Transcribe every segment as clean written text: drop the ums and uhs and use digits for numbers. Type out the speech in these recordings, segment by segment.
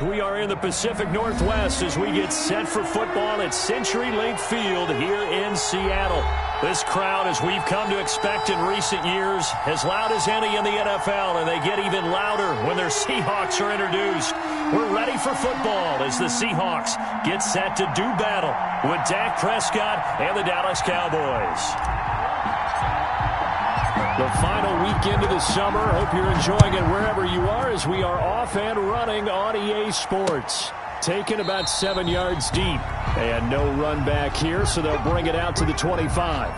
We are in the Pacific Northwest as we get set for football at Century Link Field here in Seattle. This crowd, as we've come to expect in recent years, as loud as any in the NFL, and they get even louder when their Seahawks are introduced. We're ready for football as the Seahawks get set to do battle with Dak Prescott and the Dallas Cowboys. The final weekend of the summer. Hope you're enjoying it wherever you are as we are off and running on EA Sports. Taken about 7 yards deep. And no run back here, so they'll bring it out to the 25.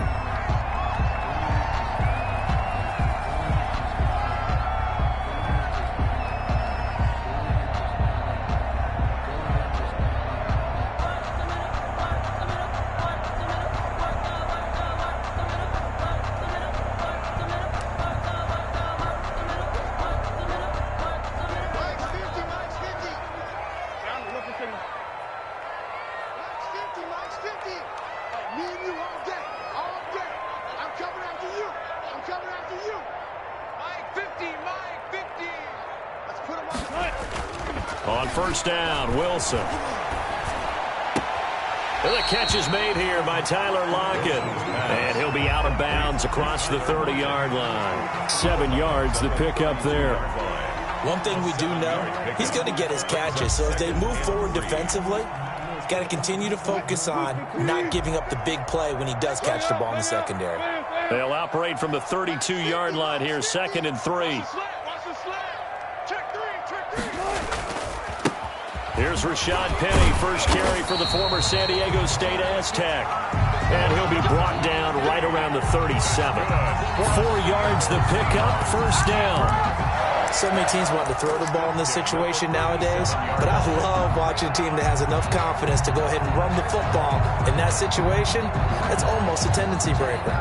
On first down, Wilson. And the catch is made here by Tyler Lockett. And he'll be out of bounds across the 30-yard line. 7 yards, the pickup there. One thing we do know, he's going to get his catches. So as they move forward defensively, got to continue to focus on not giving up the big play when he does catch the ball in the secondary. They'll operate from the 32-yard line here, 2nd and 3. Here's Rashad Penny, first carry for the former San Diego State Aztec. And he'll be brought down right around the 37. 4 yards the pickup, first down. So many teams want to throw the ball in this situation nowadays, but I love watching a team that has enough confidence to go ahead and run the football. In that situation, it's almost a tendency breaker.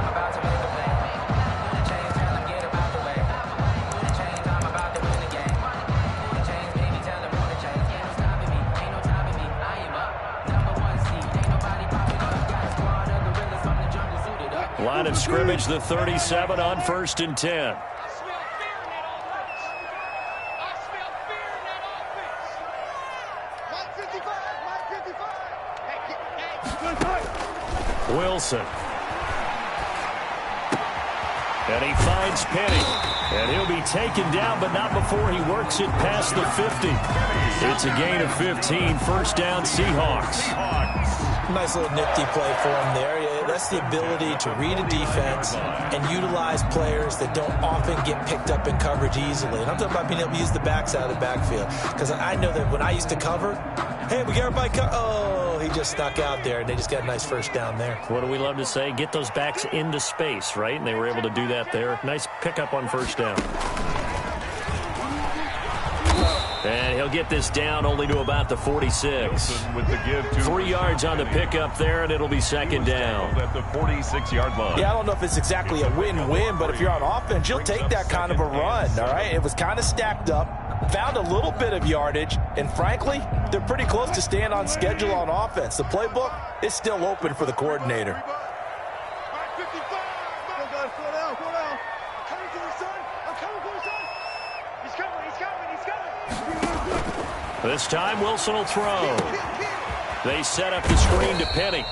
Line of scrimmage, the 37 on 1st and 10. Wilson. And he finds Penny. And he'll be taken down, but not before he works it past the 50. It's a gain of 15, first down Seahawks. Nice little nifty play for him there. That's the ability to read a defense and utilize players that don't often get picked up in coverage easily. And I'm talking about being able to use the backs out of the backfield. Because I know that when I used to cover, hey, we got everybody oh, he just snuck out there, and they just got a nice first down there. What do we love to say? Get those backs into space, right? And they were able to do that there. Nice pickup on first down. And he'll get this down only to about the 46. 3 yards on the pickup there, and it'll be 2nd down. At the 46-yard line. Yeah, I don't know if it's exactly a win-win, but if you're on offense, you'll take that kind of a run, all right? It was kind of stacked up, found a little bit of yardage, and frankly, they're pretty close to staying on schedule on offense. The playbook is still open for the coordinator. This time, Wilson will throw. They set up the screen to Penny.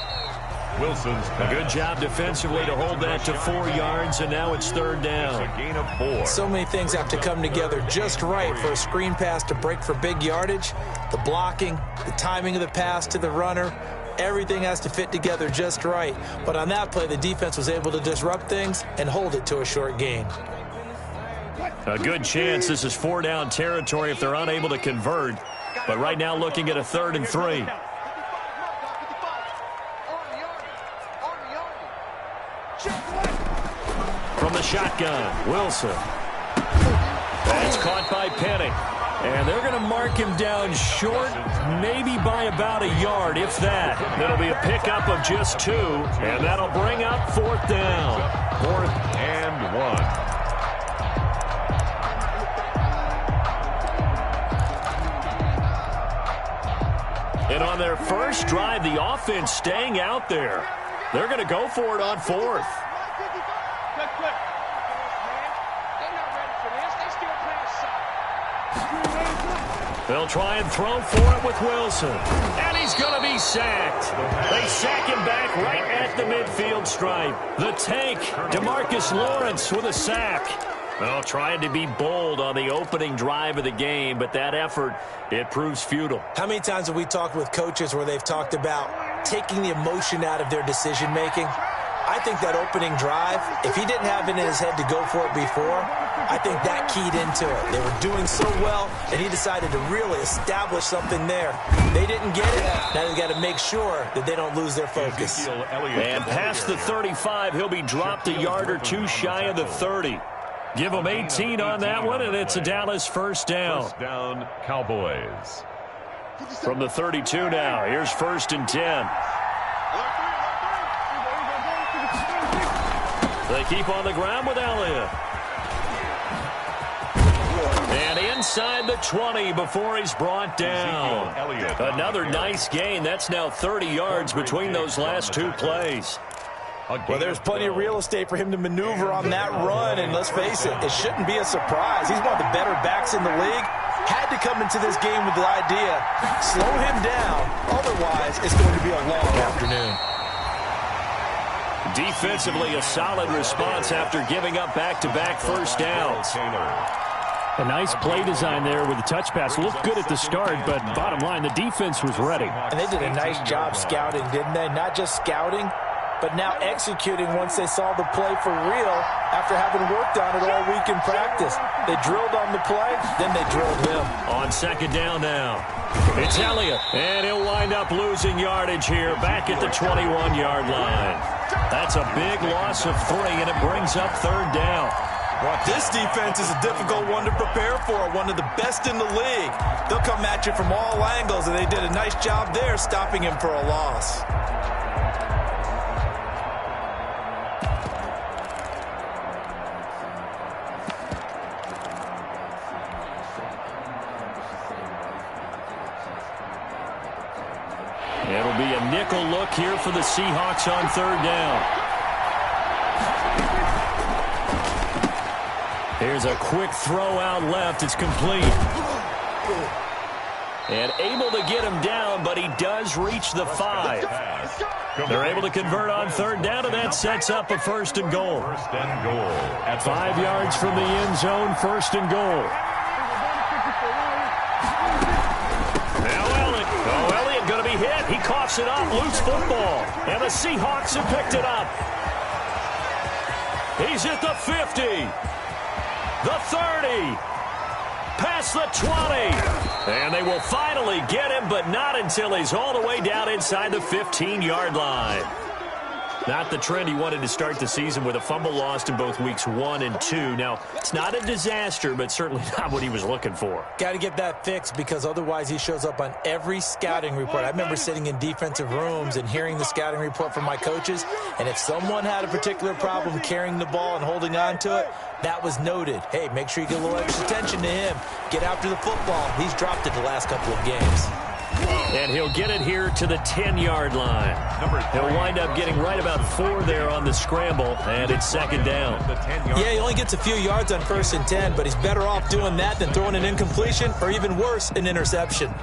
Wilson's a good job defensively to hold that to 4 yards, and now it's 3rd down. A gain of 4. So many things have to come together just right for a screen pass to break for big yardage. The blocking, the timing of the pass to the runner, everything has to fit together just right. But on that play, the defense was able to disrupt things and hold it to a short gain. A good chance this is 4-down territory if they're unable to convert. But right now looking at a 3rd and 3. From the shotgun, Wilson. That's caught by Penny. And they're going to mark him down short, maybe by about a yard, if that. That'll be a pickup of just 2, and that'll bring up 4th down. 4th and 1. And on their first drive, the offense staying out there. They're going to go for it on 4th. They'll try and throw for it with Wilson. And he's going to be sacked. They sack him back right at the midfield stripe. The tank, DeMarcus Lawrence with a sack. Well, trying to be bold on the opening drive of the game, but that effort, it proves futile. How many times have we talked with coaches where they've talked about taking the emotion out of their decision-making? I think that opening drive, if he didn't have it in his head to go for it before, I think that keyed into it. They were doing so well, and he decided to really establish something there. They didn't get it. Now they've got to make sure that they don't lose their focus. And past the 35, he'll be dropped a yard or two shy of the 30. Give him 18 on that one, and it's a Dallas first down. First down, Cowboys. From the 32 now, here's 1st and 10. They keep on the ground with Elliott. And inside the 20 before he's brought down. Another nice gain. That's now 30 yards between those last two plays. Well, there's plenty of real estate for him to maneuver on that run, and let's face it, it shouldn't be a surprise. He's one of the better backs in the league. Had to come into this game with the idea, slow him down, otherwise it's going to be a long afternoon. Defensively, a solid response after giving up back-to-back first downs. A nice play design there with the touch pass. Looked good at the start, but bottom line, the defense was ready. And they did a nice job scouting, didn't they? Not just scouting, but now executing once they saw the play for real after having worked on it all week in practice. They drilled on the play, then they drilled him. On second down now, it's Elliott, and he'll wind up losing yardage here back at the 21-yard line. That's a big loss of 3, and it brings up 3rd down. Well, this defense is a difficult one to prepare for, one of the best in the league. They'll come at you from all angles, and they did a nice job there stopping him for a loss. It'll be a nickel look here for the Seahawks on 3rd down. Here's a quick throw out left. It's complete. And able to get him down, but he does reach the 5. They're able to convert on 3rd down, and that sets up a 1st and goal. At 5 yards from the end zone, 1st and goal. Now Elliott going to be hit. He coughs it up, loose football. And the Seahawks have picked it up. He's at the 50. The 30, past the 20, and they will finally get him, but not until he's all the way down inside the 15-yard line. Not the trend he wanted to start the season with a fumble lost in both weeks 1 and 2. Now, it's not a disaster, but certainly not what he was looking for. Got to get that fixed because otherwise he shows up on every scouting report. I remember sitting in defensive rooms and hearing the scouting report from my coaches, and if someone had a particular problem carrying the ball and holding on to it, that was noted. Hey, make sure you get a little extra attention to him. Get after the football. He's dropped it the last couple of games. And he'll get it here to the 10-yard line. He'll wind up getting right about 4 there on the scramble, and it's 2nd down. Yeah, he only gets a few yards on 1st and 10, but he's better off doing that than throwing an incompletion or even worse, an interception.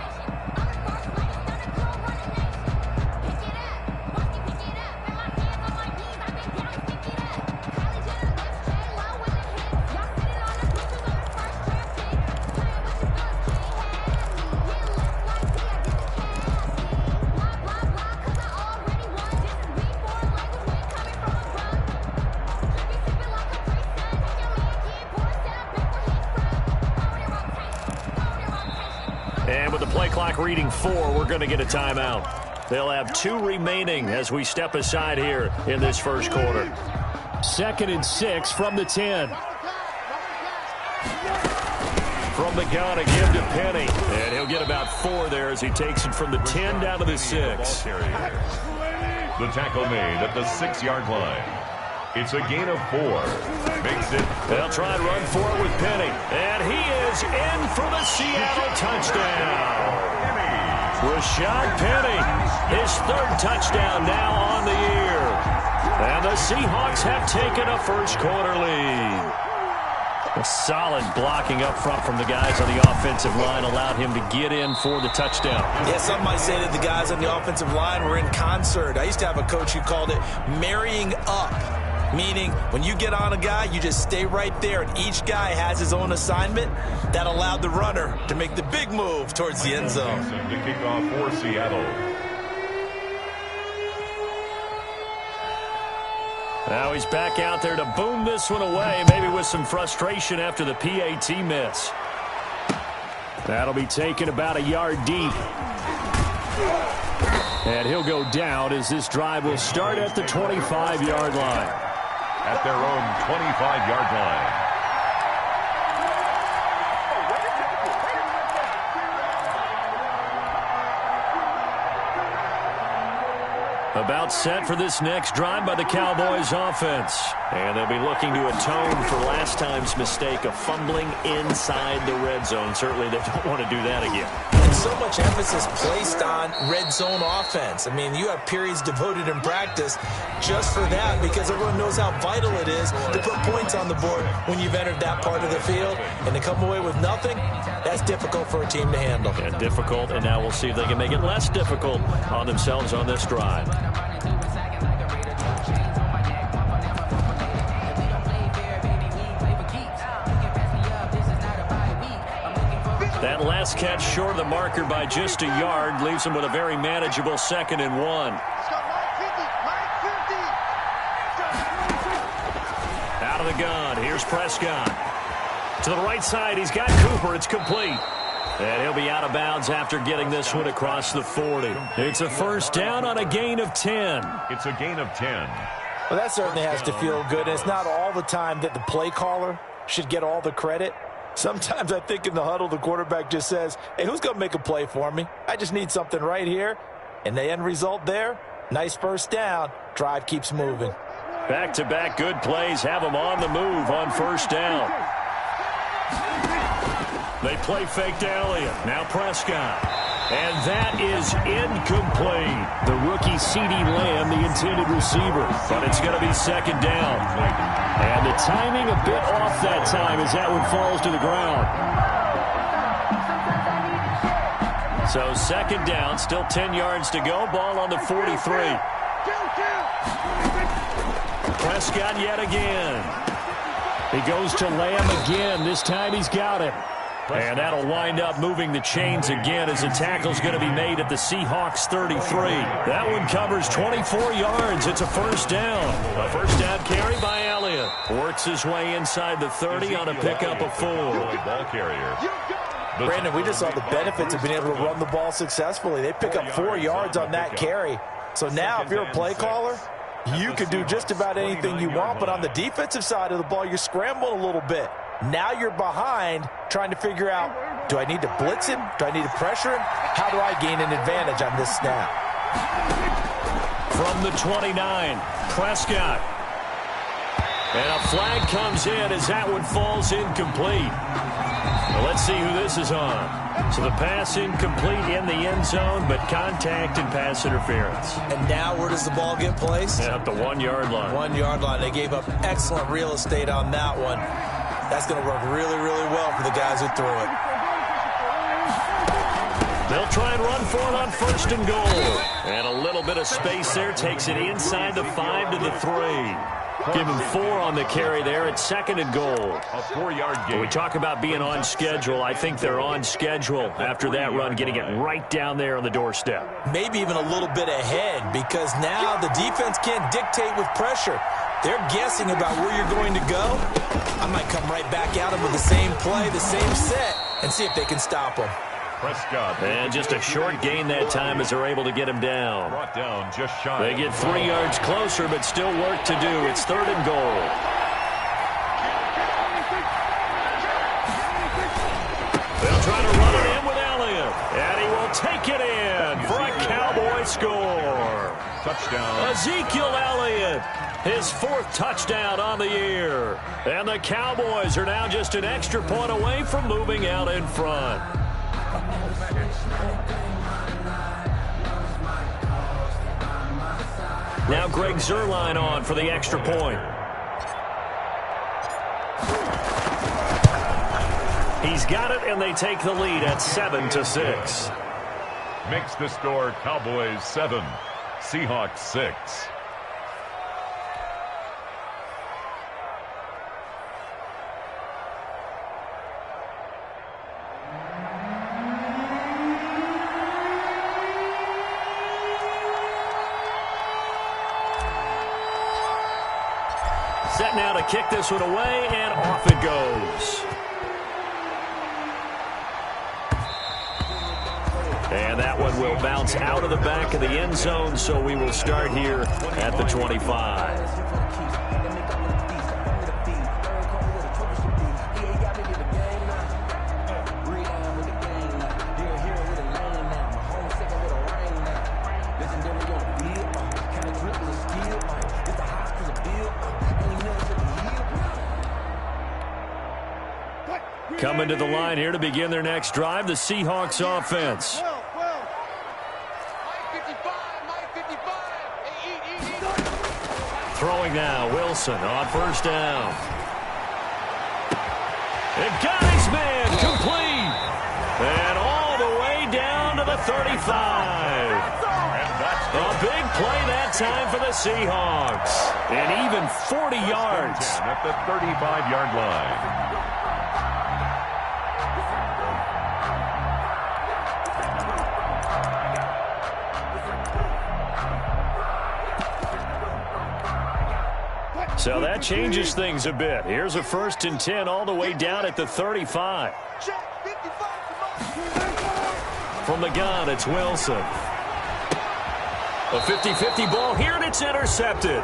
And with the play clock reading 4, we're going to get a timeout. They'll have 2 remaining as we step aside here in this first quarter. 2nd and 6 from the 10. From the gun, a give to Penny. And he'll get about 4 there as he takes it from the 10 down to the 6. The tackle made at the 6-yard line. It's a gain of 4. Makes it. They'll try and run for it with Penny. And he is in for the Seattle touchdown. Rashad Penny, his 3rd touchdown now on the year. And the Seahawks have taken a first quarter lead. A solid blocking up front from the guys on the offensive line allowed him to get in for the touchdown. Yeah, some might say that the guys on the offensive line were in concert. I used to have a coach who called it marrying up, meaning when you get on a guy, you just stay right there, and each guy has his own assignment. That allowed the runner to make the big move towards the end zone. To kick off for Seattle. Now he's back out there to boom this one away, maybe with some frustration after the PAT miss. That'll be taken about a yard deep. And he'll go down as this drive will start at the 25-yard line. At their own 25-yard line. About set for this next drive by the Cowboys offense. And they'll be looking to atone for last time's mistake of fumbling inside the red zone. Certainly they don't want to do that again. And so much emphasis placed on red zone offense. I mean, you have periods devoted in practice just for that because everyone knows how vital it is to put points on the board when you've entered that part of the field. And to come away with nothing, that's difficult for a team to handle. And difficult, and now we'll see if they can make it less difficult on themselves on this drive. That last catch short of the marker by just a yard leaves him with a very manageable 2nd and 1. Out of the gun. Here's Prescott. To the right side, he's got Cooper. It's complete. And he'll be out of bounds after getting this one across the 40. It's a first down on a gain of 10. It's a gain of 10. Well, that certainly has to feel good. And it's not all the time that the play caller should get all the credit. Sometimes I think in the huddle, the quarterback just says, hey, who's going to make a play for me? I just need something right here. And the end result there, nice first down. Drive keeps moving. Back-to-back good plays have them on the move on first down. They play fake to Elliott. Now Prescott. And that is incomplete. The rookie CeeDee Lamb, the intended receiver. But it's going to be 2nd down. And the timing a bit off that time as that one falls to the ground. So 2nd down, still 10 yards to go. Ball on the 43. Prescott yet again. He goes to Lamb again. This time he's got him. And that'll wind up moving the chains again as the tackle's going to be made at the Seahawks 33. That one covers 24 yards. It's a first down. A first down carry by Elliott. Works his way inside the 30 on a pickup of 4. Ball carrier. Brandon, we just saw the benefits of being able to run the ball successfully. They pick up 4 yards on that carry. So now if you're a play caller, you can do just about anything you want. But on the defensive side of the ball, you're scrambling a little bit. Now you're behind trying to figure out, do I need to blitz him? Do I need to pressure him? How do I gain an advantage on this snap? From the 29, Prescott. And a flag comes in as that one falls incomplete. Well, let's see who this is on. So the pass incomplete in the end zone, but contact and pass interference. And now where does the ball get placed? At the 1-yard line. 1-yard line. They gave up excellent real estate on that one. That's going to work really, really well for the guys who threw it. They'll try and run for it on 1st and goal. And a little bit of space there takes it inside the 5 to the 3. Give him 4 on the carry there at 2nd and goal. A 4-yard gain. When we talk about being on schedule, I think they're on schedule after that run, getting it right down there on the doorstep. Maybe even a little bit ahead because now the defense can't dictate with pressure. They're guessing about where you're going to go. I might come right back at them with the same play, the same set, and see if they can stop them. Prescott. And just a short gain that time as they're able to get him down. Brought down just shy. They get 3 yards closer, but still work to do. It's 3rd and goal. They'll try to run it in with Elliott. And he will take it in for a Cowboy score. Touchdown. Ezekiel Elliott. His 4th touchdown on the year. And the Cowboys are now just an extra point away from moving out in front. Now Greg Zuerlein on for the extra point. He's got it, and they take the lead at 7-6. Makes the score Cowboys 7, Seahawks 6. Set now to kick this one away, and off it goes. And that one will bounce out of the back of the end zone, so we will start here at the 25. Coming to the line here to begin their next drive, the Seahawks offense. Throwing now, Wilson on first down. It got his man, complete. And all the way down to the 35. A big play that time for the Seahawks. And even 40 yards. At the 35-yard line. So that changes things a bit. Here's a 1st and 10 all the way down at the 35. From the gun, it's Wilson. A 50-50 ball here, and it's intercepted.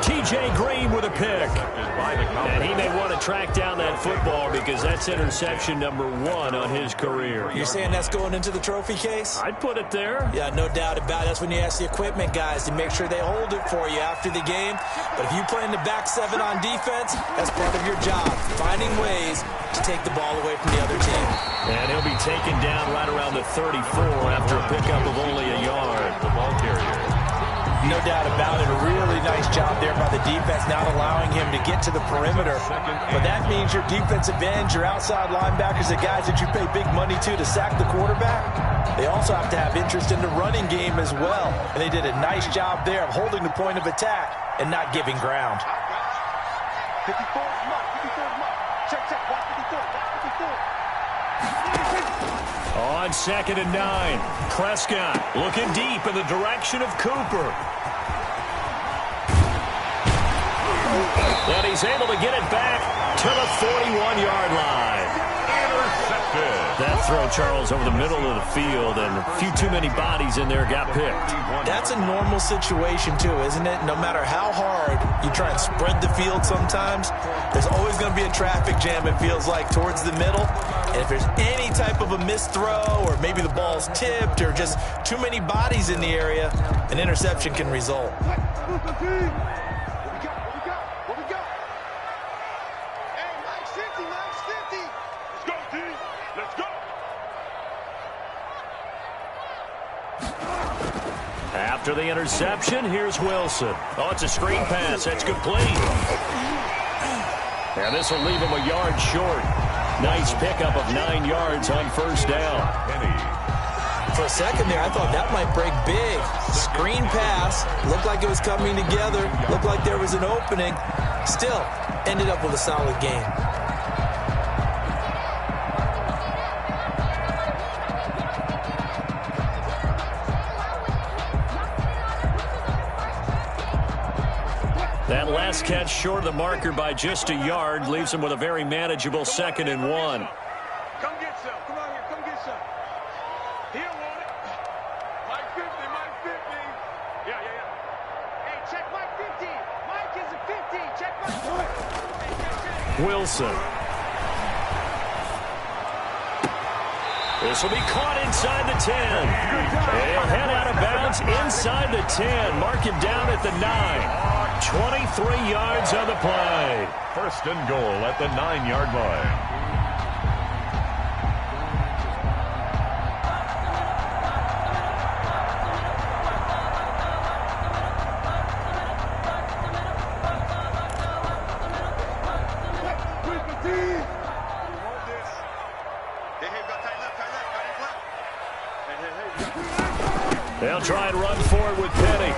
T.J. Green with a pick. And he may want to track down that football because that's interception number 1 on his career. You're saying that's going into the trophy case? I'd put it there. Yeah, no doubt about it. That's when you ask the equipment guys to make sure they hold it for you after the game. But if you play in the back 7 on defense, that's part of your job, finding ways to take the ball away from the other team. And he'll be taken down right around the 34 after a pickup of only a yard. The ball carrier. No doubt about it. A really nice job there by the defense, not allowing him to get to the perimeter. But that means your defensive ends, your outside linebackers, the guys that you pay big money to sack the quarterback, they also have to have interest in the running game as well. And they did a nice job there of holding the point of attack and not giving ground. 54, check, watch 54, On 2nd and 9, Prescott looking deep in the direction of Cooper. And he's able to get it back to the 41-yard line. Intercepted. That throw, Charles, over the middle of the field, and a few too many bodies in there got picked. That's a normal situation, too, isn't it? No matter how hard you try and spread the field sometimes, there's always going to be a traffic jam, it feels like, towards the middle. And if there's any type of a missed throw, or maybe the ball's tipped, or just too many bodies in the area, an interception can result. After the interception, here's Wilson. Oh, it's a screen pass. That's complete. And this will leave him a yard short. Nice pickup of 9 yards on first down. For a second there, I thought that might break big. Screen pass. Looked like it was coming together. Looked like there was an opening. Still, ended up with a solid game. That last catch short of the marker by just a yard leaves him with a very manageable 2nd and 1. Come get some. Come on here. Come get some. He'll want it. Mike 50. Yeah. Hey, check Mike 50. Mike is a 50. Check Mike 50. Wilson. This will be caught inside the 10. And he'll head out of bounds inside the 10. Mark him down at the 9. 23 yards on the play. 1st and goal at the 9-yard line. They'll try and run for it with Penny.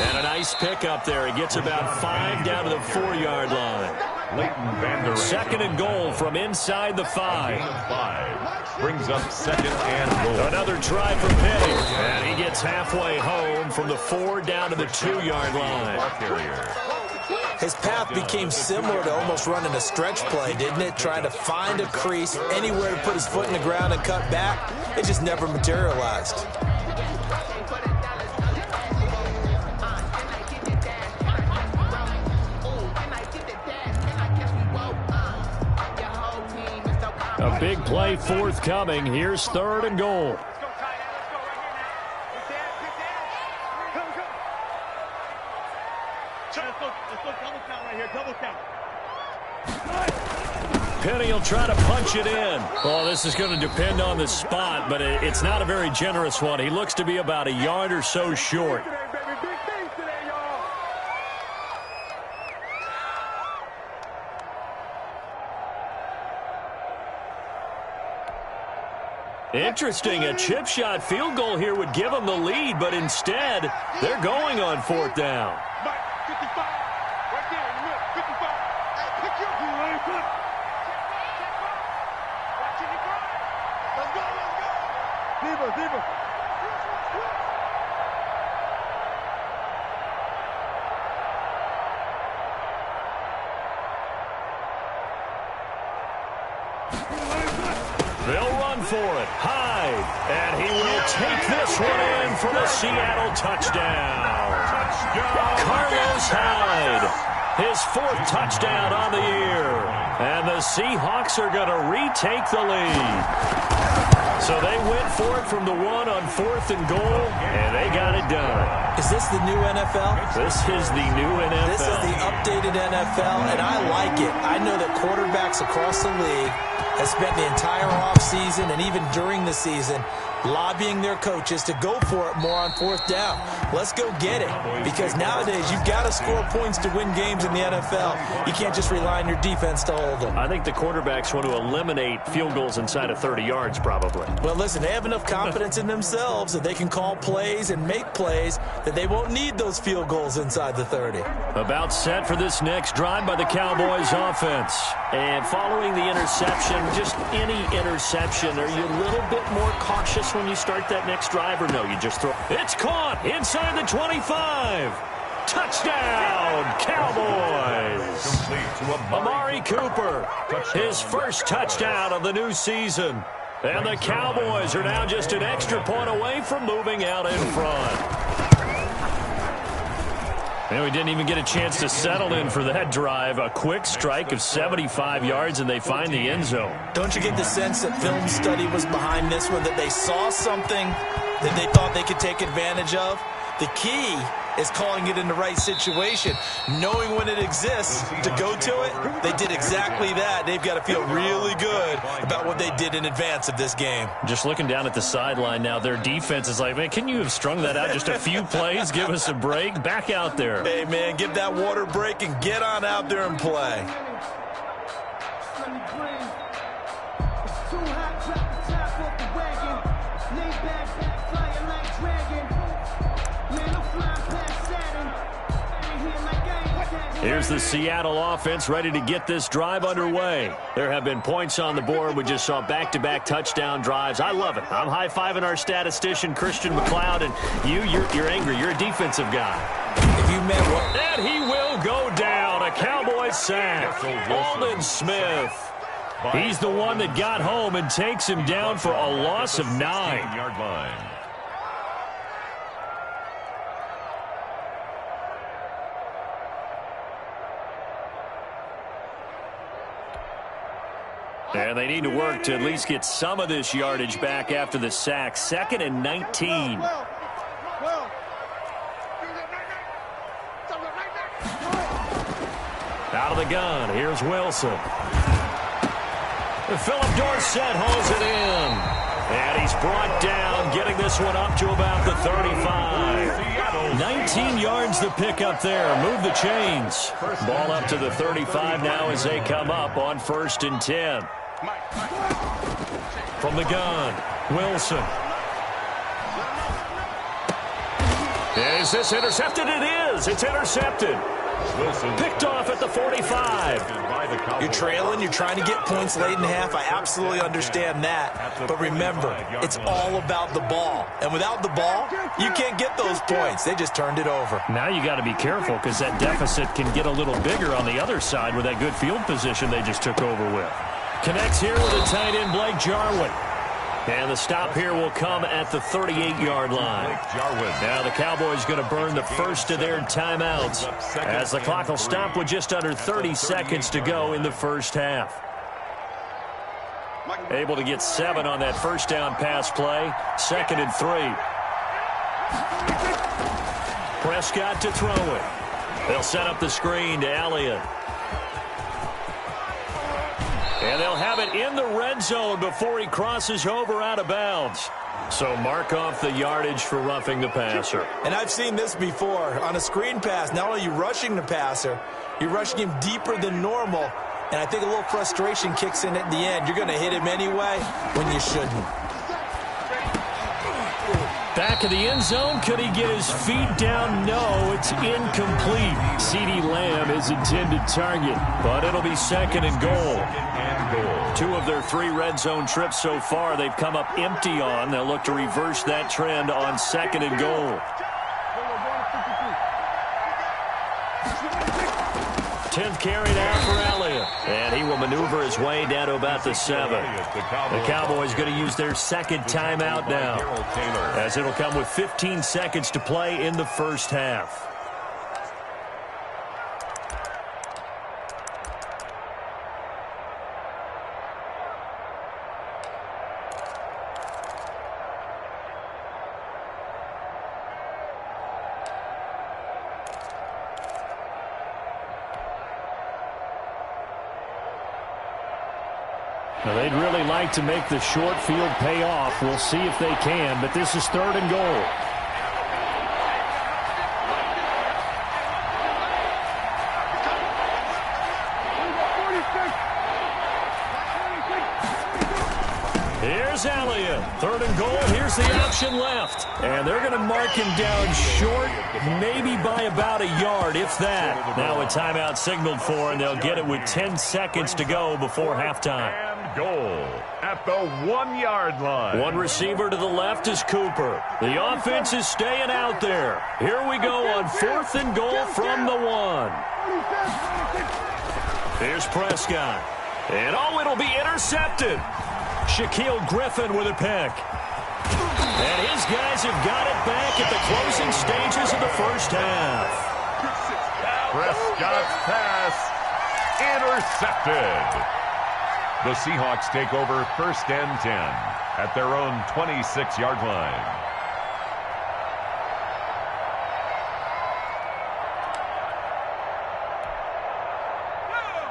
And a nice pickup there. He gets about 5 down to the 4-yard line. Second and goal from inside the 5. Brings up second and goal. Another try for Penny. And he gets halfway home from the 4 down to the 2-yard line. His path became similar to almost running a stretch play, didn't it? Trying to find a crease, anywhere to put his foot in the ground and cut back. It just never materialized. A big play forthcoming. Here's third and goal. Penny will try to punch it in. Well, this is going to depend on the spot, but it's not a very generous one. He looks to be about a yard or so short. Interesting, a chip shot field goal here would give them the lead, but instead, they're going on 4th down. They'll run for it. Hyde. And he will take this one in for the Seattle touchdown. Carlos Hyde. His 4th touchdown on the year. And the Seahawks are going to retake the lead. So they went for it from the 1 on 4th and goal, and they got it done. Is this the new NFL? This is the new NFL. This is the updated NFL, and I like it. I know that quarterbacks across the league have spent the entire offseason and even during the season lobbying their coaches to go for it more on 4th down. Let's go get it, because nowadays you've got to score points to win games in the NFL. You can't just rely on your defense to hold them. I think the quarterbacks want to eliminate field goals inside of 30 yards probably. Well, listen, they have enough confidence in themselves that they can call plays and make plays that they won't need those field goals inside the 30. About set for this next drive by the Cowboys offense. And following the interception, just any interception, are you a little bit more cautious when you start that next drive, or no, you just throw? It's caught inside the 25. Touchdown, Cowboys. Amari Cooper, his first touchdown of the new season. And the Cowboys are now just an extra point away from moving out in front. And we didn't even get a chance to settle in for that drive. A quick strike of 75 yards, and they find the end zone. Don't you get the sense that film study was behind this one, that they saw something that they thought they could take advantage of? The key is calling it in the right situation, knowing when it exists to go to it. They did exactly that. They've got to feel really good about what they did in advance of this game. Just looking down at the sideline now, their defense is like, man, can you have strung that out just a few plays? Give us a break. Back out there. Hey, man, give that water break and get on out there and play. Here's the Seattle offense ready to get this drive underway. There have been points on the board. We just saw back-to-back touchdown drives. I love it. I'm high-fiving our statistician, Christian McLeod, and you're angry. You're a defensive guy. If you meant what? And he will go down. A Cowboys sack. Aldon Smith. He's the one that got home and takes him down for a loss of 9. 16-yard line. And they need to work to at least get some of this yardage back after the sack. 2nd and 19. Out of the gun, here's Wilson. Philip Dorsett hauls it in. And he's brought down, getting this one up to about the 35. 19 yards the pick up there. Move the chains. Ball up to the 35 now as they come up on 1st and 10. From the gun, Wilson. Is this intercepted? It is. It's intercepted. Picked off at the 45. You're trailing. You're trying to get points late in half. I absolutely understand that. But remember, it's all about the ball. And without the ball, you can't get those points. They just turned it over. Now you got to be careful because that deficit can get a little bigger on the other side with that good field position they just took over with. Connects here with a tight end, Blake Jarwin. And the stop here will come at the 38-yard line. Now the Cowboys going to burn the first of their timeouts as the clock will stop with just under 30 seconds to go in the first half. Able to get 7 on that first down pass play. 2nd and 3. Prescott to throw it. They'll set up the screen to Elliott. And they'll have it in the red zone before he crosses over out of bounds. So mark off the yardage for roughing the passer. And I've seen this before. On a screen pass, not only are you rushing the passer, you're rushing him deeper than normal. And I think a little frustration kicks in at the end. You're going to hit him anyway when you shouldn't. Back of the end zone. Could he get his feet down? No, it's incomplete. CeeDee Lamb is intended target, but it'll be 2nd and goal. 2 of their 3 red zone trips so far they've come up empty on. They'll look to reverse that trend on 2nd and goal. 10th carry now for Elliott. And he will maneuver his way down to about the 7. The Cowboys going to use their 2nd timeout now, as it'll come with 15 seconds to play in the first half. Now, they'd really like to make the short field pay off. We'll see if they can, but this is 3rd and goal. Here's Elliott. 3rd and goal. Here's the option left. And they're going to mark him down short, maybe by about a yard, if that. Now a timeout signaled for, and they'll get it with 10 seconds to go before halftime. Goal at the 1-yard line. One receiver to the left is Cooper. The offense is staying out there. Here we go on 4th and goal from the 1. Here's Prescott. And it'll be intercepted. Shaquille Griffin with a pick. And his guys have got it back at the closing stages of the first half. Prescott's pass intercepted. The Seahawks take over 1st and 10 at their own 26-yard line.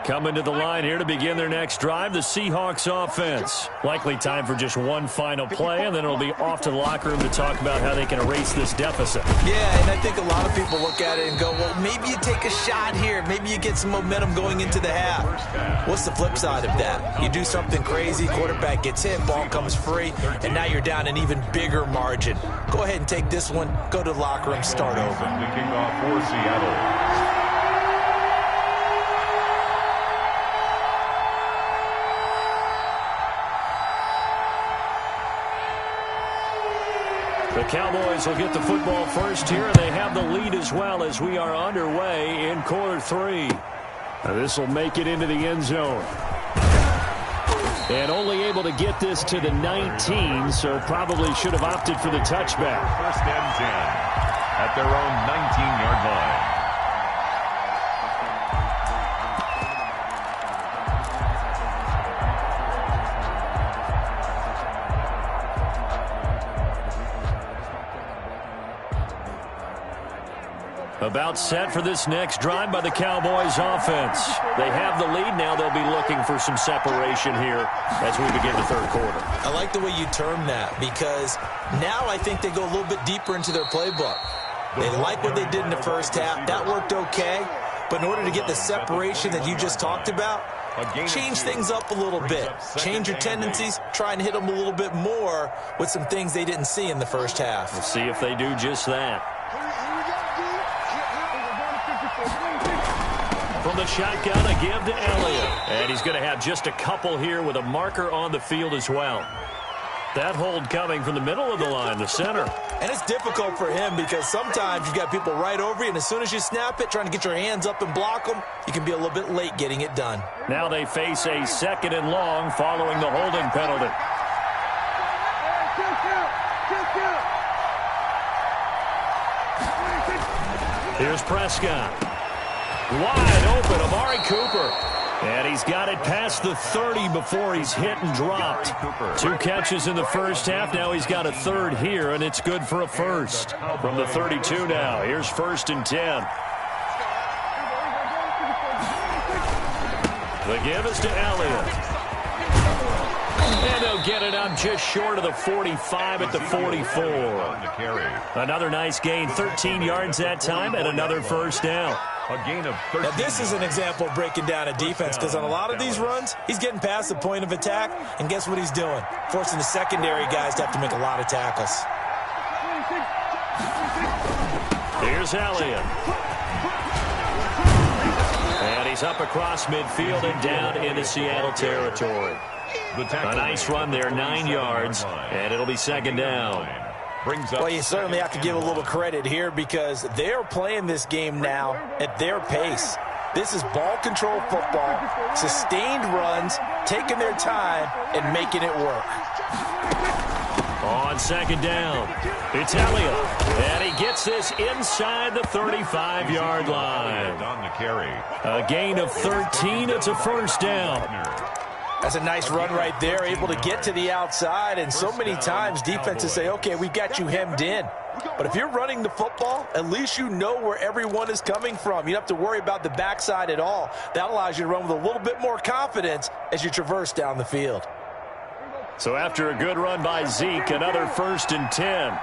Coming to the line here to begin their next drive, the Seahawks offense. Likely time for just one final play, and then it'll be off to the locker room to talk about how they can erase this deficit. Yeah, and I think a lot of people look at it and go, well, maybe you take a shot here. Maybe you get some momentum going into the half. What's the flip side of that? You do something crazy, quarterback gets hit, ball comes free, and now you're down an even bigger margin. Go ahead and take this one, go to the locker room, start over. The kickoff for Seattle. The Cowboys will get the football first here, and they have the lead as well as we are underway in quarter 3. Now this will make it into the end zone. And only able to get this to the 19, so probably should have opted for the touchback. 1st and 10 at their own 19-yard line. About set for this next drive by the Cowboys offense. They have the lead now. They'll be looking for some separation here as we begin the 3rd quarter. I like the way you term that, because now I think they go a little bit deeper into their playbook. They like what they did in the first half. That worked okay. But in order to get the separation that you just talked about, change things up a little bit. Change your tendencies. Try and hit them a little bit more with some things they didn't see in the first half. We'll see if they do just that. From the shotgun, a give to Elliott. And he's going to have just a couple here with a marker on the field as well. That hold coming from the middle of the line, the center. And it's difficult for him because sometimes you've got people right over you, and as soon as you snap it, trying to get your hands up and block them, you can be a little bit late getting it done. Now they face a 2nd and long following the holding penalty. Here's Prescott. Wide open, Amari Cooper. And he's got it past the 30 before he's hit and dropped. 2 catches in the first half. Now he's got a 3rd here, and it's good for a 1st. From the 32 now, here's 1st and 10. The give is to Elliott. And they'll get it up just short of the 45 at the 44. Another nice gain, 13 yards that time, and another 1st down. A gain of 13. Now, this is an example of breaking down a defense because on a lot of these runs, he's getting past the point of attack, and guess what he's doing? Forcing the secondary guys to have to make a lot of tackles. Here's Elliott. And he's up across midfield and down into Seattle territory. A nice run there, 9 yards, and it'll be 2nd down. Well, you certainly have to give a little credit here because they're playing this game now at their pace. This is ball control football, sustained runs, taking their time, and making it work. On 2nd down, it's Elliott, and he gets this inside the 35-yard line. A gain of 13, it's a 1st down. That's a nice run right there, able to get to the outside, and so many times defenses say, okay, we've got you hemmed in. But if you're running the football, at least you know where everyone is coming from. You don't have to worry about the backside at all. That allows you to run with a little bit more confidence as you traverse down the field. So after a good run by Zeke, another 1st and 10.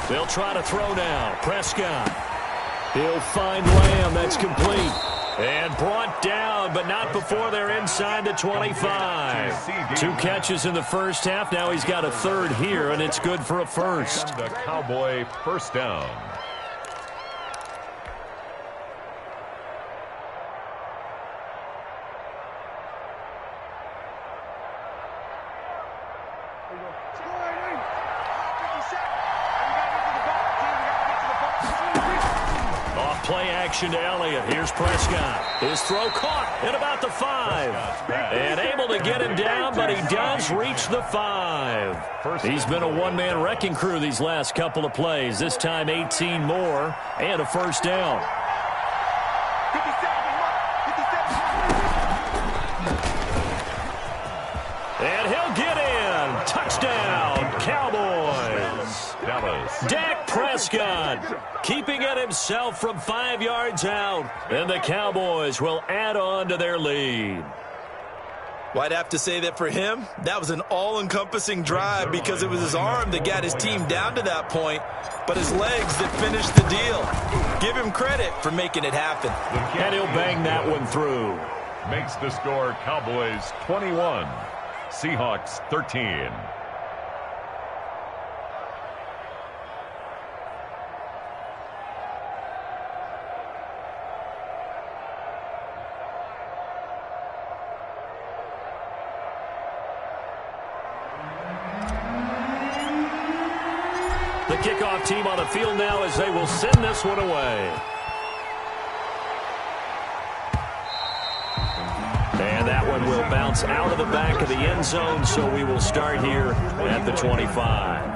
They'll try to throw now. Prescott. He'll find Lamb. That's complete. And brought down, but not before they're inside the 25. 2 catches in the first half. Now he's got a 3rd here, and it's good for a 1st. The Cowboy 1st down. Play action to Elliott. Here's Prescott. His throw caught at about the 5. And able to get him down, but he does reach the 5. He's been a one-man wrecking crew these last couple of plays. This time 18 more and a 1st down. And he'll get in. Touchdown, Cowboys. Dak Prescott keeping it himself from 5 yards out. And the Cowboys will add on to their lead. Well, I'd have to say that for him, that was an all-encompassing drive because it was his arm that got his team down to that point, but his legs that finished the deal. Give him credit for making it happen. And he'll bang that one through. Makes the score Cowboys 21, Seahawks 13. The kickoff team on the field now as they will send this one away. And that one will bounce out of the back of the end zone, so we will start here at the 25.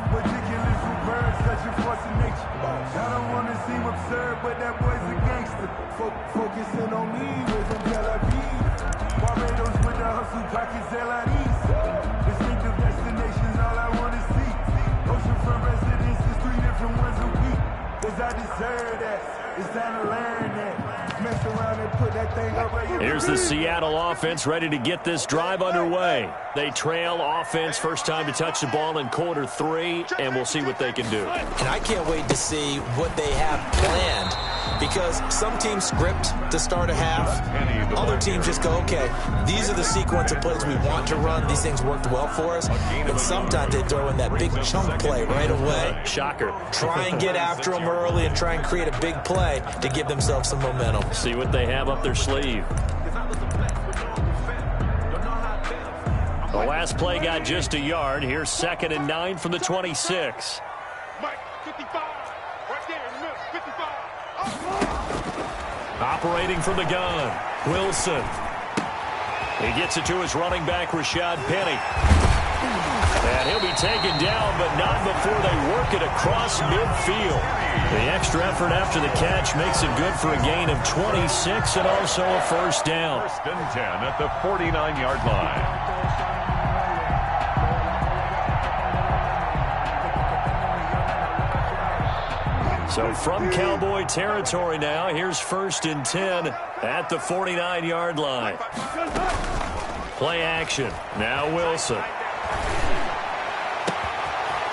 Here's the Seattle offense ready to get this drive underway. They trail offense, first time to touch the ball in quarter 3, and we'll see what they can do. And I can't wait to see what they have planned Because some teams script to start a half. Other teams just go, okay, these are the sequence of plays we want to run. These things worked well for us. And sometimes they throw in that big chunk play right away. Shocker. Try and get after them early and try and create a big play to give themselves some momentum. See what they have up their sleeve. The last play got just a yard. Here's 2nd and 9 from the 26. Mike, 55. Right there in the middle, 55. Operating from the gun, Wilson. He gets it to his running back, Rashad Penny. And he'll be taken down, but not before they work it across midfield. The extra effort after the catch makes it good for a gain of 26 and also a first down. 1st and 10 at the 49-yard line. So from Cowboy territory now, here's 1st and 10 at the 49-yard line. Play action. Now Wilson.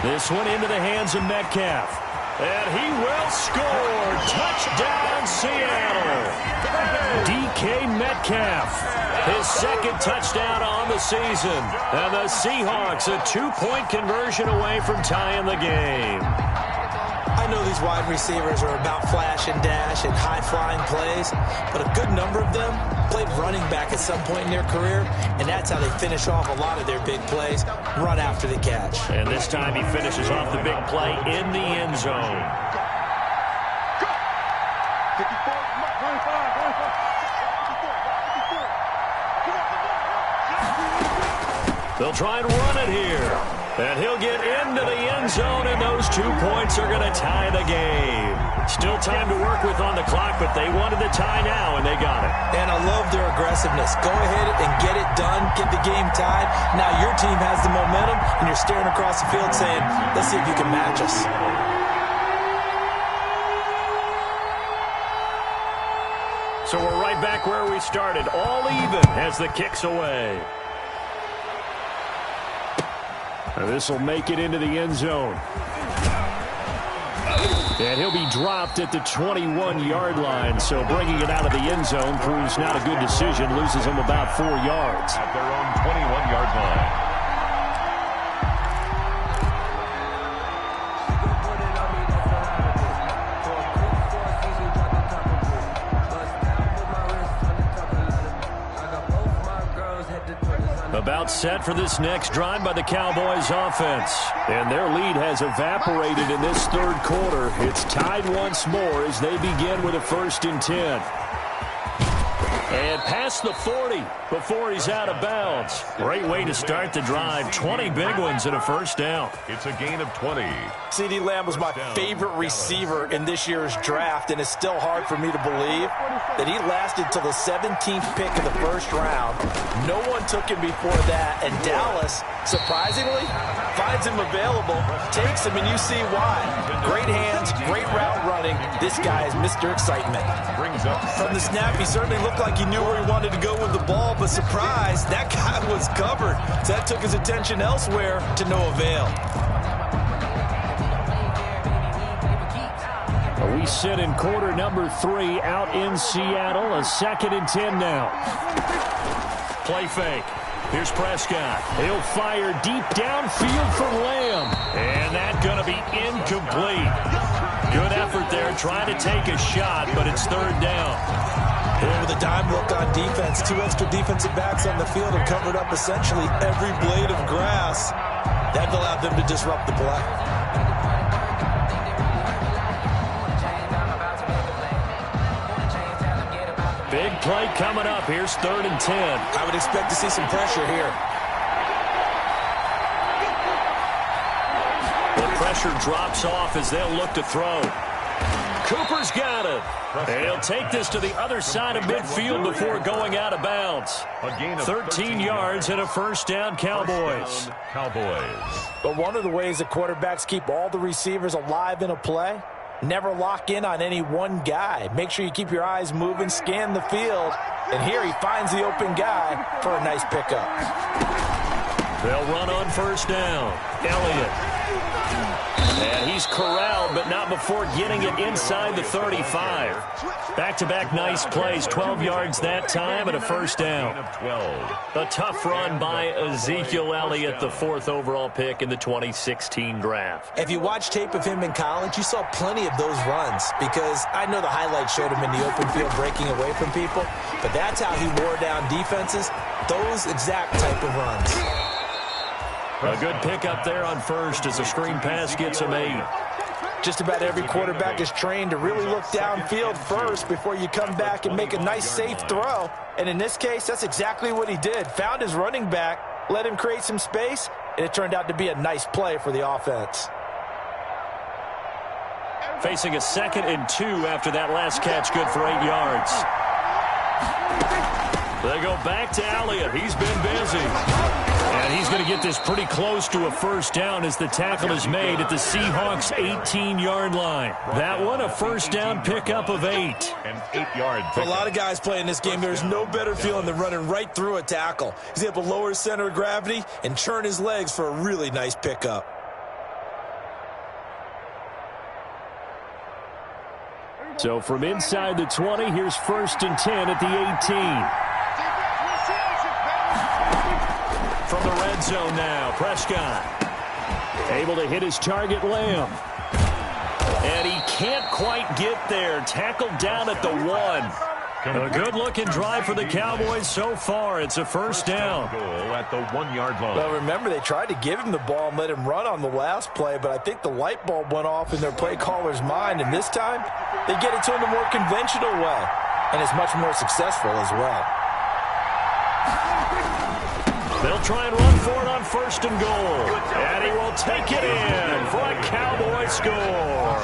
This one into the hands of Metcalf. And he will score. Touchdown, Seattle. DK Metcalf. His 2nd touchdown on the season. And the Seahawks a 2-point conversion away from tying the game. I know these wide receivers are about flash and dash and high-flying plays, but a good number of them played running back at some point in their career, and that's how they finish off a lot of their big plays, run after the catch. And this time he finishes off the big play in the end zone. They'll try and run it here. And he'll get into the end zone, and those 2 points are going to tie the game. Still time to work with on the clock, but they wanted the tie now, and they got it. And I love their aggressiveness. Go ahead and get it done, get the game tied. Now your team has the momentum, and you're staring across the field saying, let's see if you can match us. So we're right back where we started, all even as the kick's away. This will make it into the end zone. And he'll be dropped at the 21-yard line. So bringing it out of the end zone proves not a good decision. Loses him about 4 yards. At their own 21-yard line. About set for this next drive by the Cowboys offense. And their lead has evaporated in this 3rd quarter. It's tied once more as they begin with a 1st and 10. And past the 40 before he's out of bounds. Great way to start the drive. 20 big ones and a first down. It's a gain of 20. CeeDee Lamb was my favorite receiver in this year's draft, and it's still hard for me to believe that he lasted till the 17th pick of the 1st round. No one took him before that, and Dallas, surprisingly, finds him available, takes him, and you see why. Great hands, great route running. This guy is Mr. Excitement. From the snap, he certainly looked like he knew where he wanted to go with the ball, but surprise, that guy was covered. So that took his attention elsewhere to no avail. We sit in quarter number 3 out in Seattle. A 2nd and 10 now. Play fake. Here's Prescott. He'll fire deep downfield for Lamb. And that's going to be incomplete. Good effort there trying to take a shot, but it's 3rd down. And with a dime look on defense, 2 extra defensive backs on the field have covered up essentially every blade of grass. That allowed them to disrupt the play. Big play coming up. Here's 3rd and 10. I would expect to see some pressure here. The pressure drops off as they'll look to throw. Cooper's got it. He'll take this to the other side of midfield before going out of bounds. 13 yards and a first down, Cowboys. But one of the ways that quarterbacks keep all the receivers alive in a play, never lock in on any one guy. Make sure you keep your eyes moving, scan the field. And here he finds the open guy for a nice pickup. They'll run on first down. Elliott. And he's corralled, but not before getting it inside the 35. Back-to-back nice plays, 12 yards that time and a first down. A tough run by Ezekiel Elliott, the 4th overall pick in the 2016 draft. If you watch tape of him in college, you saw plenty of those runs because I know the highlights showed him in the open field breaking away from people, but that's how he wore down defenses, those exact type of runs. A good pickup there on first as a screen pass gets him 8. Just about every quarterback is trained to really look downfield first before you come back and make a nice, safe throw. And in this case, that's exactly what he did. Found his running back, let him create some space, and it turned out to be a nice play for the offense. Facing a 2nd and 2 after that last catch, good for 8 yards. They go back to Elliott. He's been busy. And he's going to get this pretty close to a first down as the tackle is made at the Seahawks' 18-yard line. That one, a first down pickup of 8. An 8-yard For a lot of guys playing this game, there's no better feeling than running right through a tackle. He's able to lower his center of gravity and churn his legs for a really nice pickup. So from inside the 20, here's 1st and 10 at the 18. From the red zone now, Prescott. Able to hit his target, Lamb. And he can't quite get there. Tackled down at the 1. A good-looking drive for the Cowboys so far. It's a first down. Goal at the 1-yard line. Well, remember, they tried to give him the ball and let him run on the last play, but I think the light bulb went off in their play caller's mind, and this time they get it to him the more conventional way, and it's much more successful as well. They'll try and run for it on 1st and goal. And he will take it in for a Cowboy score.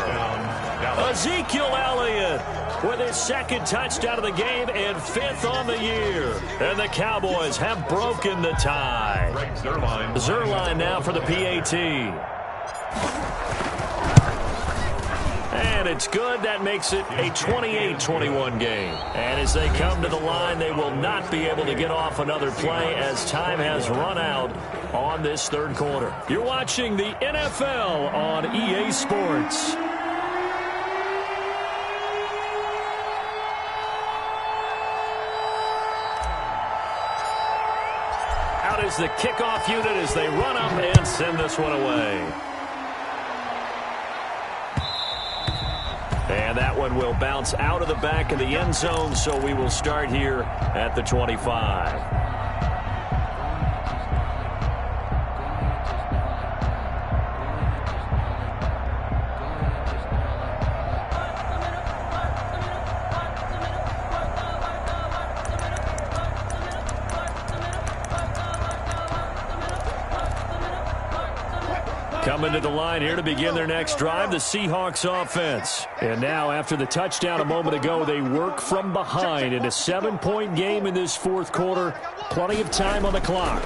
Ezekiel Elliott with his 2nd touchdown of the game and 5th on the year. And the Cowboys have broken the tie. Zerline now for the PAT. And it's good. That makes it a 28-21 game. And as they come to the line, they will not be able to get off another play as time has run out on this 3rd quarter. You're watching the NFL on EA Sports. Out is the kickoff unit as they run up and send this one away. And that one will bounce out of the back of the end zone, so we will start here at the 25. Coming to the line here to begin their next drive, the Seahawks offense. And now, after the touchdown a moment ago, they work from behind in a 7-point game in this 4th quarter. Plenty of time on the clock.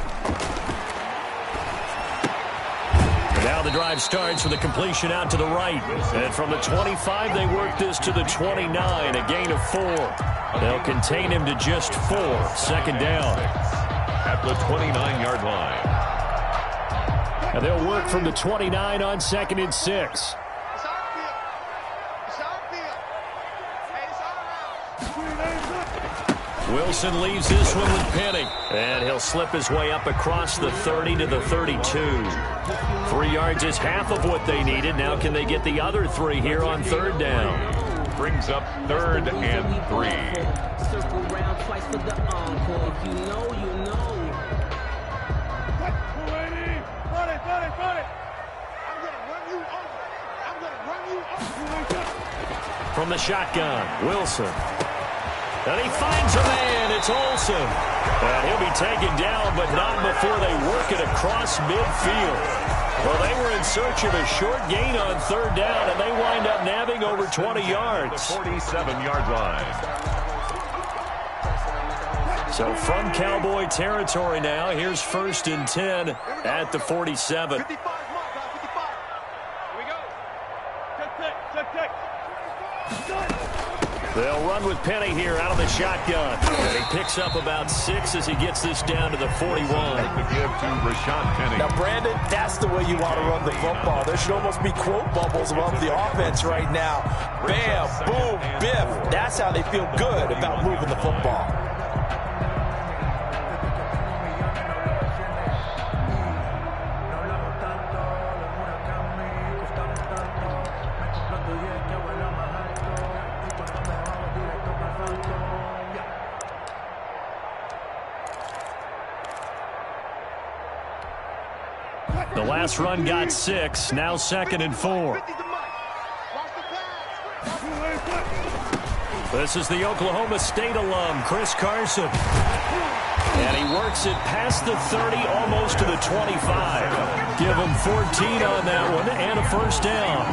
And now the drive starts with a completion out to the right. And from the 25, they work this to the 29, a gain of 4. They'll contain him to just 4. 2nd down. At the 29-yard line. And they'll work from the 29 on 2nd and 6. Wilson leaves this one with Penny. And he'll slip his way up across the 30 to the 32. 3 yards is half of what they needed. Now can they get the other 3 here on 3rd down? Brings up 3rd and 3. Circle round twice for the encore. If you know, you know. From the shotgun, Wilson. And he finds a man. It's Olsen. And he'll be taken down, but not before they work it across midfield. Well, they were in search of a short gain on 3rd down, and they wind up nabbing over 20 yards. The 47-yard line. So from Cowboy territory now, here's 1st and 10 at the 47. They'll run with Penny here out of the shotgun. And he picks up about 6 as he gets this down to the 41. To give to Rashad Penny. Now, Brandon, that's the way you want to run the football. There should almost be quote bubbles above the offense right now. Bam, boom, biff. That's how they feel good about moving the football. The last run got 6, now 2nd and 4. This is the Oklahoma State alum, Chris Carson. And he works it past the 30, almost to the 25. Give him 14 on that one and a first down.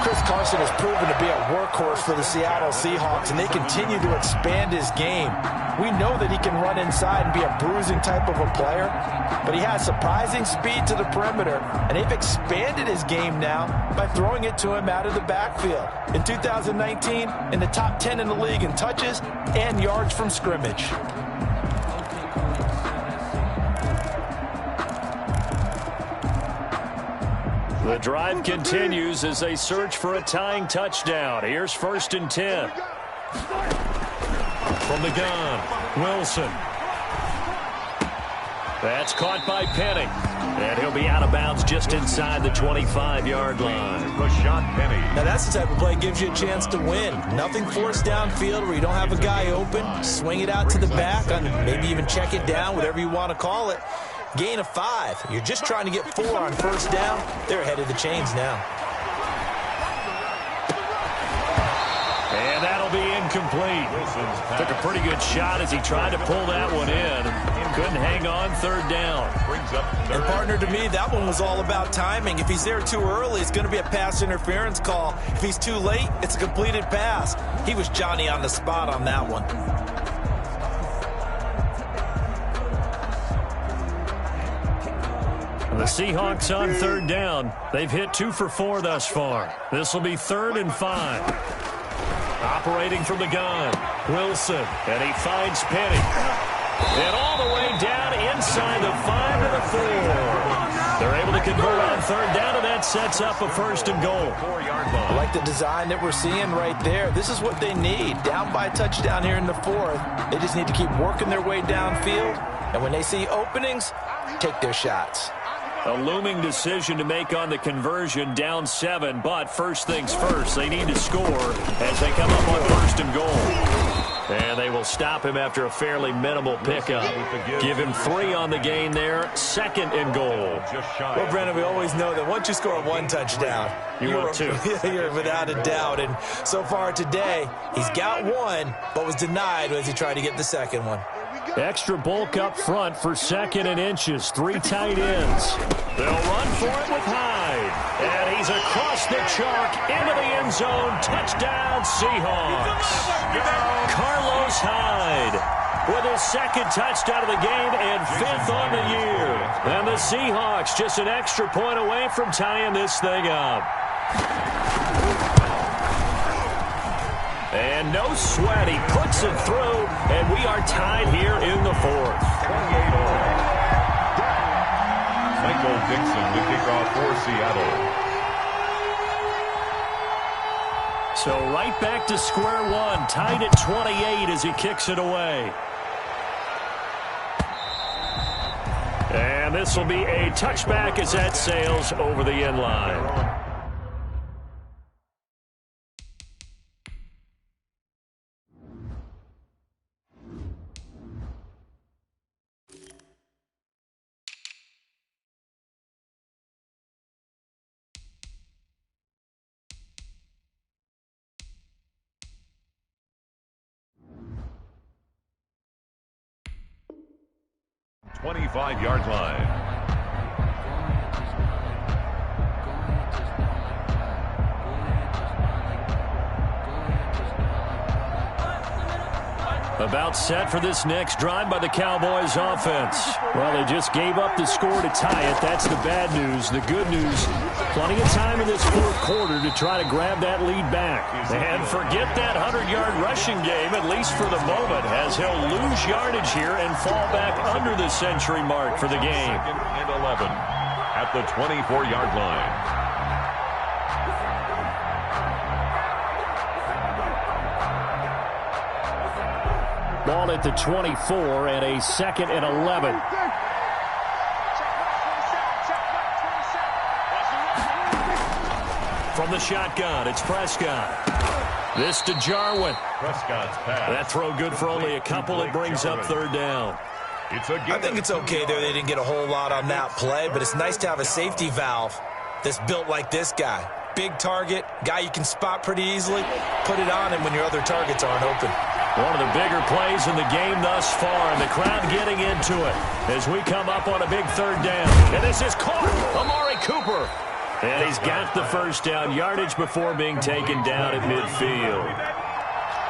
Chris Carson has proven to be a workhorse for the Seattle Seahawks, and they continue to expand his game. We know that he can run inside and be a bruising type of a player, but he has surprising speed to the perimeter, and they've expanded his game now by throwing it to him out of the backfield. In 2019, in the top 10 in the league in touches and yards from scrimmage. The drive continues as they search for a tying touchdown. Here's 1st and 10. From the gun, Wilson. That's caught by Penny. And he'll be out of bounds just inside the 25-yard line. Rashad Penny. Now that's the type of play that gives you a chance to win. Nothing forced downfield where you don't have a guy open. Swing it out to the back, maybe even check it down, whatever you want to call it. Gain of 5. You're just trying to get 4 on first down. They're ahead of the chains now. And that'll be incomplete. Took a pretty good shot as he tried to pull that one in. Couldn't hang on 3rd down. And partner, to me, that one was all about timing. If he's there too early, it's going to be a pass interference call. If he's too late, it's a completed pass. He was Johnny on the spot on that one. The Seahawks on 3rd down. They've hit 2 for 4 thus far. This will be 3rd and 5. Operating from the gun, Wilson, and he finds Penny. And all the way down inside the 5 to the 4. They're able to convert on 3rd down, and that sets up a 1st and goal. 4-yard line. I like the design that we're seeing right there. This is what they need. Down by a touchdown here in the 4th. They just need to keep working their way downfield. And when they see openings, take their shots. A looming decision to make on the conversion, down 7, but first things first, they need to score as they come up on 1st and goal. And they will stop him after a fairly minimal pickup. Give him 3 on the gain there, 2nd and goal. Well, Brandon, we always know that once you score 1 touchdown, you're 2. You're without a doubt. And so far today, he's got 1, but was denied as he tried to get the 2nd one. Extra bulk up front for 2nd and inches. 3 tight ends. They'll run for it with Hyde. And he's across the chalk into the end zone. Touchdown, Seahawks. Carlos Hyde with his 2nd touchdown of the game and 5th on the year. And the Seahawks just an extra point away from tying this thing up. And no sweat, he puts it through, and we are tied here in the 4th. 28 all. Michael Dixon, the kickoff for Seattle. So right back to square one, tied at 28 as he kicks it away. And this will be a touchback as that sails over the end line. The 25-yard line. About set for this next drive by the Cowboys offense. Well, they just gave up the score to tie it. That's the bad news. The good news, plenty of time in this fourth quarter to try to grab that lead back. And forget that 100-yard rushing game, at least for the moment, as he'll lose yardage here and fall back under the century mark for the game. 2nd and 11 at the 24-yard line. Ball at the 24 and a 2nd and 11. From the shotgun, it's Prescott. This to Jarwin. Prescott's pass. That throw good for only a couple. It brings up 3rd down. I think it's okay there. They didn't get a whole lot on that play, but it's nice to have a safety valve that's built like this guy. Big target, guy you can spot pretty easily. Put it on him when your other targets aren't open. One of the bigger plays in the game thus far, and the crowd getting into it as we come up on a big 3rd down. And this is caught. Amari Cooper. And he's got the 1st down yardage before being taken down at midfield.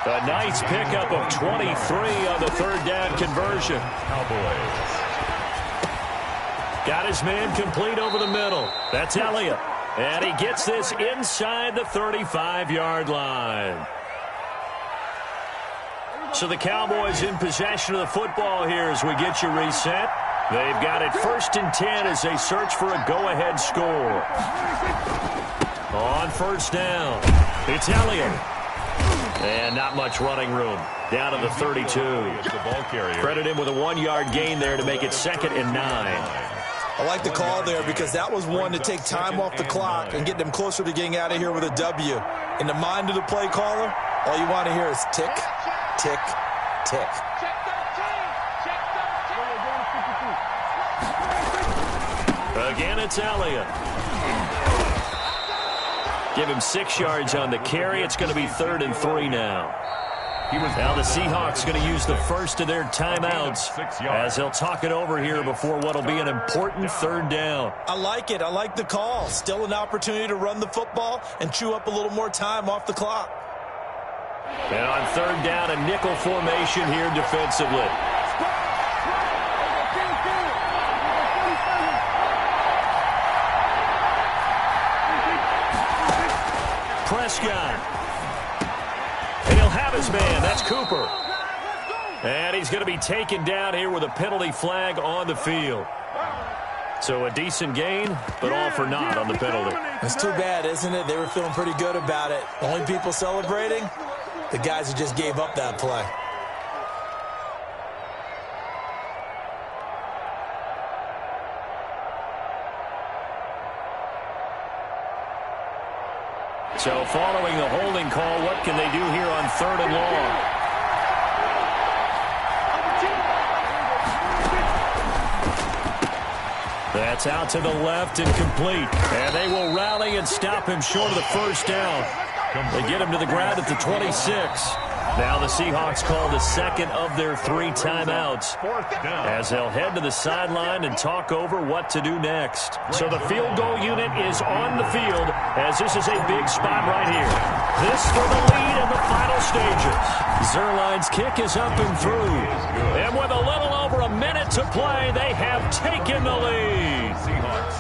A nice pickup of 23 on the 3rd down conversion. Cowboys. Got his man complete over the middle. That's Elliott. And he gets this inside the 35-yard line. So the Cowboys in possession of the football here as we get you reset. They've got it 1st and 10 as they search for a go-ahead score. On 1st down, it's Elliott. And not much running room. Down to the 32. Credit him with a 1-yard gain there to make it 2nd and 9. I like the call there because that was one to take time off the clock and get them closer to getting out of here with a W. In the mind of the play caller, all you want to hear is tick, tick, tick. Again, it's Elliott. Give him 6 yards on the carry. It's going to be 3rd and 3 now. Now the Seahawks going to use the first of their timeouts as they'll talk it over here before what will be an important 3rd down. I like it. I like the call. Still an opportunity to run the football and chew up a little more time off the clock. And on 3rd down, a nickel formation here defensively. Prescott. And he'll have his man. That's Cooper. And he's going to be taken down here with a penalty flag on the field. So a decent gain, but all for naught on the penalty. It's too bad, isn't it? They were feeling pretty good about it. Only people celebrating, the guys who just gave up that play. So following the holding call, what can they do here on 3rd and long? That's out to the left and complete. And they will rally and stop him short of the 1st down. They get him to the ground at the 26. Now the Seahawks call the 2nd of their 3 timeouts as they'll head to the sideline and talk over what to do next. So the field goal unit is on the field as this is a big spot right here. This for the lead in the final stages. Zerline's kick is up and through. And with a little over a minute to play, they have taken the lead.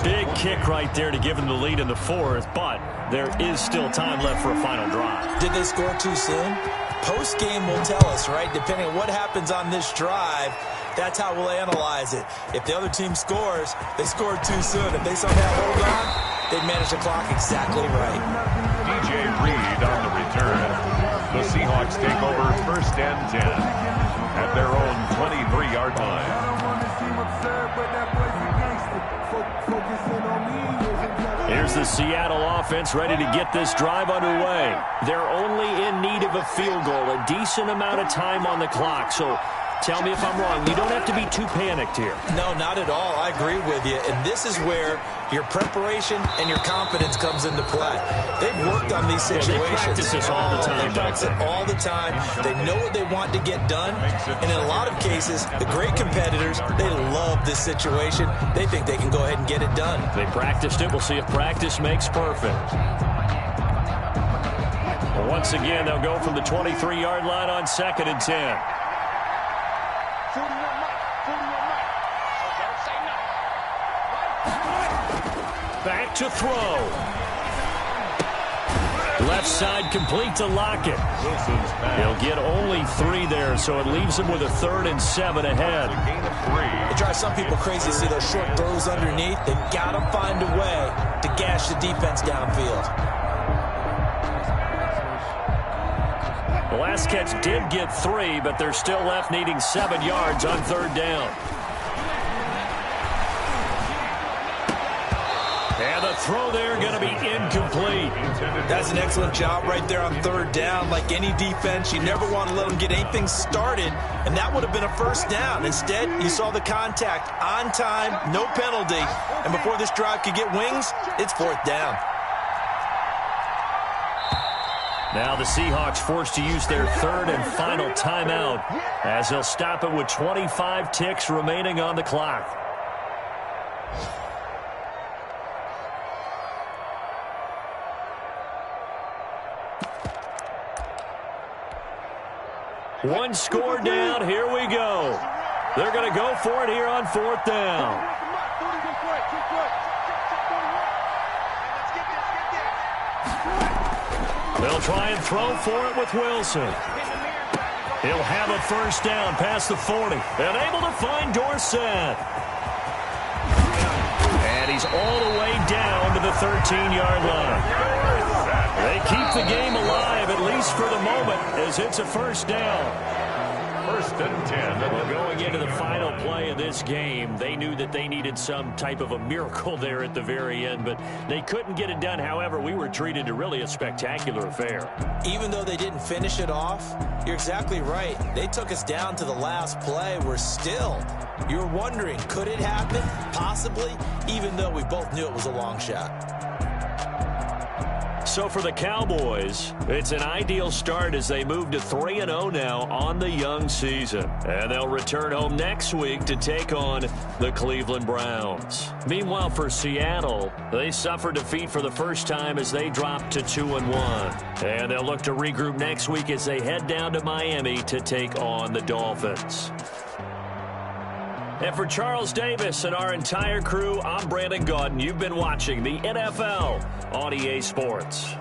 Big kick right there to give them the lead in the 4th, but there is still time left for a final drive. Did they score too soon? Post-game will tell us, right? Depending on what happens on this drive, that's how we'll analyze it. If the other team scores, they scored too soon. If they somehow hold on, they manage the clock exactly right. DJ Reed on the return. The Seahawks take over 1st and 10 at their own 23-yard line. Here's the Seattle offense ready to get this drive underway. They're only in need of a field goal, a decent amount of time on the clock. So tell me if I'm wrong. You don't have to be too panicked here. No, not at all. I agree with you. And this is where your preparation and your confidence comes into play. They've worked on these situations. They practice this all the time. They practice it all the time. They know what they want to get done. And in a lot of cases, the great competitors, they love this situation. They think they can go ahead and get it done. They practiced it. We'll see if practice makes perfect. Well, once again, they'll go from the 23-yard line on 2nd and 10. back to throw. Left side complete to Lockett. He'll get only 3 there, so it leaves him with a 3rd and 7 ahead. It drives some people crazy to see those short throws underneath. They've got to find a way to gash the defense downfield. The last catch did get 3, but they're still left needing 7 yards on 3rd down. And the throw there going to be incomplete. That's an excellent job right there on 3rd down. Like any defense, you never want to let them get anything started, and that would have been a 1st down. Instead, you saw the contact on time, no penalty, and before this drive could get wings, it's 4th down. Now the Seahawks forced to use their 3rd and final timeout as they'll stop it with 25 ticks remaining on the clock. One score down. Here we go. They're going to go for it here on 4th down. They'll try and throw for it with Wilson. He'll have a 1st down past the 40. And able to find Dorsett. And he's all the way down to the 13-yard line. They keep the game alive, at least for the moment, as it's a 1st down. 1st and 10. Well, going into the final play of this game, they knew that they needed some type of a miracle there at the very end, but they couldn't get it done. However, we were treated to really a spectacular affair. Even though they didn't finish it off, you're exactly right. They took us down to the last play. We're still, you're wondering, could it happen? Possibly, even though we both knew it was a long shot. So for the Cowboys, it's an ideal start as they move to 3-0 now on the young season. And they'll return home next week to take on the Cleveland Browns. Meanwhile, for Seattle, they suffered defeat for the first time as they dropped to 2-1. And they'll look to regroup next week as they head down to Miami to take on the Dolphins. And for Charles Davis and our entire crew, I'm Brandon Gaudin. You've been watching the NFL on EA Sports.